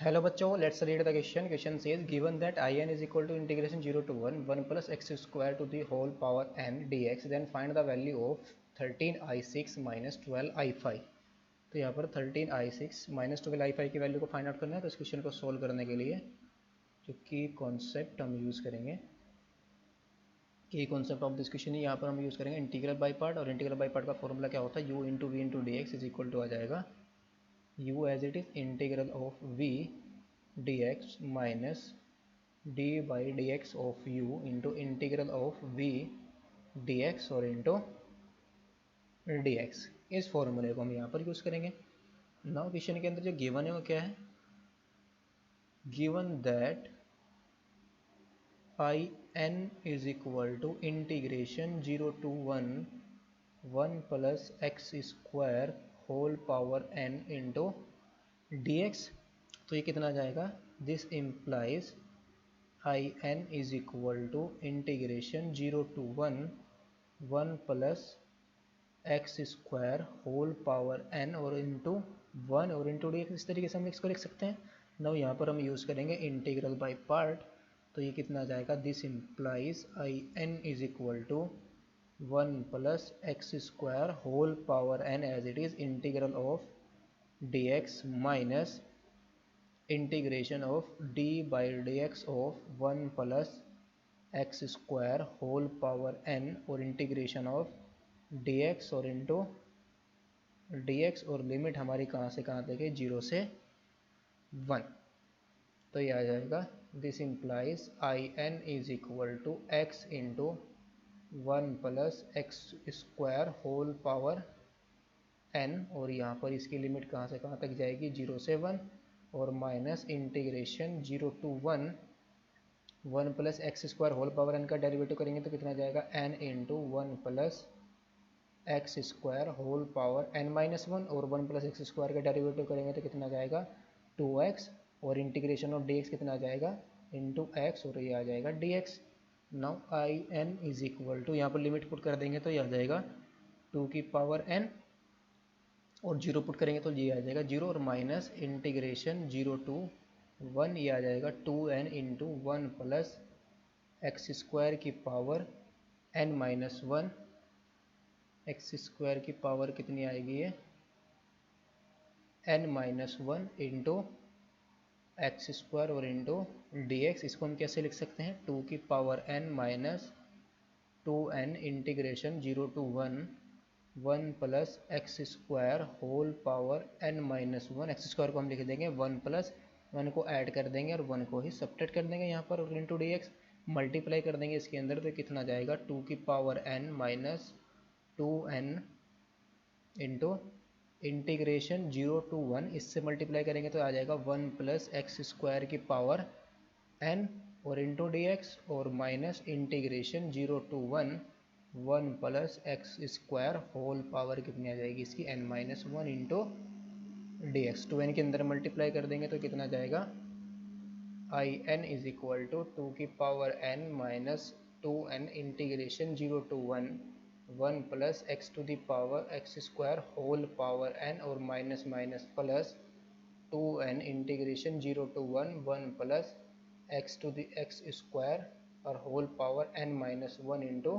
Hello बच्चों, let's read the question. Question says given that in is equal to integration 0 to 1 plus x square to the whole power n dx, then find the value of 13i6 minus 12i5. तो यहाँ पर 13i6 minus 12i5 की value को find out करना है. तो इस question को सोल्व करने के लिए जो की कॉन्सेप्ट हम यूज़ करेंगे, की कॉन्सेप्ट ऑफ दिस क्वेश्चन यहाँ पर हम यूज़ करेंगे इंटीग्रल बाई पार्ट. और इंटीग्रल बाई पार्ट का फॉर्मूला क्या होता है, u into v into d x is equal to आ जाएगा u as it is integral of v dx minus d by dx of u into integral of v dx और into dx. इस फॉर्मूले को हम यहाँ पर यूज़ करेंगे. नाउ क्वेश्चन के अंदर जो गिवन है वो क्या है, given that I n is equal to integration 0 to 1 plus x square whole power n into dx. तो ये कितना आ जाएगा, this implies I n is equal to integration 0 to 1 plus x square whole power n और into 1 और into D. इस तरीके से हम इसको लिख सकते हैं. नाउ यहाँ पर हम यूज़ करेंगे इंटीग्रल बाय पार्ट. तो ये कितना आ जाएगा, this implies I n is equal to 1 plus x square whole power n as it is integral of d x minus integration of d by d x of 1 plus x square whole power n और integration of dx और into dx और limit हमारी कहाँ से कहाँ तक है, 0 से 1. तो ये आ जाएगा this implies I n is equal to x into 1 plus x square whole power n और यहाँ पर इसकी लिमिट कहाँ से कहाँ तक जाएगी, 0 से 1 और minus integration 0 to 1 plus x square whole power n का डेरिवेटिव करेंगे तो कितना जाएगा, n into 1 plus x square whole power n minus 1 और 1 प्लस एक्स स्क्वायर का डेरिवेटिव करेंगे तो कितना जाएगा 2x और इंटीग्रेशन ऑफ dx कितना आ जाएगा इंटू x और ये आ जाएगा dx. Now I n is equal to यहाँ पर लिमिट पुट कर देंगे तो ये आ जाएगा 2 की पावर n और 0 पुट करेंगे तो ये आ जाएगा 0 और माइनस इंटीग्रेशन 0 to 1 ये आ जाएगा 2n into 1 plus x square की power n minus 1. X square की पावर कितनी आएगी, ये n minus 1 into x square और इंटू डी एक्स. इसको हम कैसे लिख सकते हैं, 2 की power n minus 2n integration 0 to 1 plus x square whole power n minus 1. X square को हम लिख देंगे 1 प्लस 1 को ऐड कर देंगे और 1 को ही सब्ट्रैक्ट कर देंगे यहाँ पर और इंटू डी एक्स मल्टीप्लाई कर देंगे इसके अंदर. तो कितना जाएगा 2 की power n minus 2n into integration 0 to 1 इससे मल्टीप्लाई करेंगे तो आ जाएगा 1 प्लस एक्स स्क्वायर की पावर n और इंटू डी एक्स और minus integration 0 to 1 plus x square whole power कितनी आ जाएगी इसकी n minus 1 into d x. 2n के अंदर मल्टीप्लाई कर देंगे तो कितना जाएगा, I n is equal to 2 की power n minus 2n integration 0 to 1 plus x to the power x square whole power n और minus minus plus 2n integration 0 to 1 plus x to the x square और whole power n minus 1 into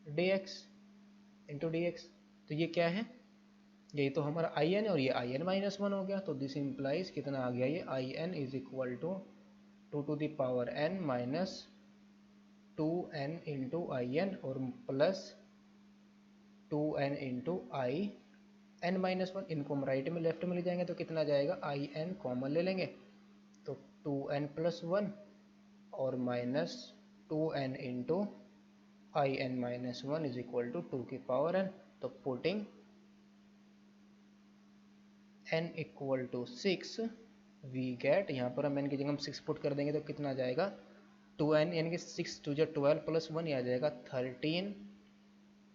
d x. तो ये क्या है, यही तो हमारा आई n और ये आई एन माइनस 1 हो गया. तो दिस इम्प्लाइज कितना आ गया, ये I n is equal to 2 to the power n minus 2n into I n और plus 2n into I n minus 1. इनको हम राइट में लेफ्ट में ले जाएंगे तो कितना जाएगा, आई एन कॉमन ले लेंगे तो 2n प्लस 1 और minus 2n into I n minus 1 is equal to 2 की पावर n. तो putting n equal to 6 we get, यहाँ पर हम n की जगह हम 6 पुट कर देंगे तो कितना जाएगा 2n यानी कि 6 टू जो 12 प्लस 1 ये आ जाएगा 13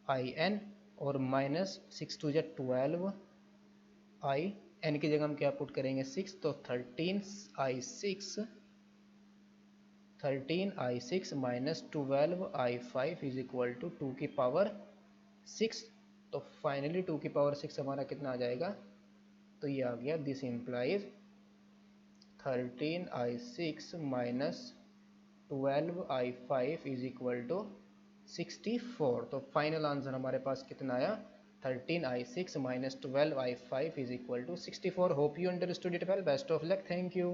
आई एन और माइनस 6 टू जो 12 आई एन की जगह हम क्या पुट करेंगे 6 तो 13 I six minus 12 I 5 is equal to 2 की पावर 6. तो फाइनली 2 की पावर 6 हमारा कितना आ जाएगा, तो ये आ गया this implies 13i6 minus 12i5 is equal to 64। तो फाइनल आंसर हमारे पास कितना आया, 13i6 minus 12i5 is equal to 64। Hope you understood it well. Best of luck. Thank you.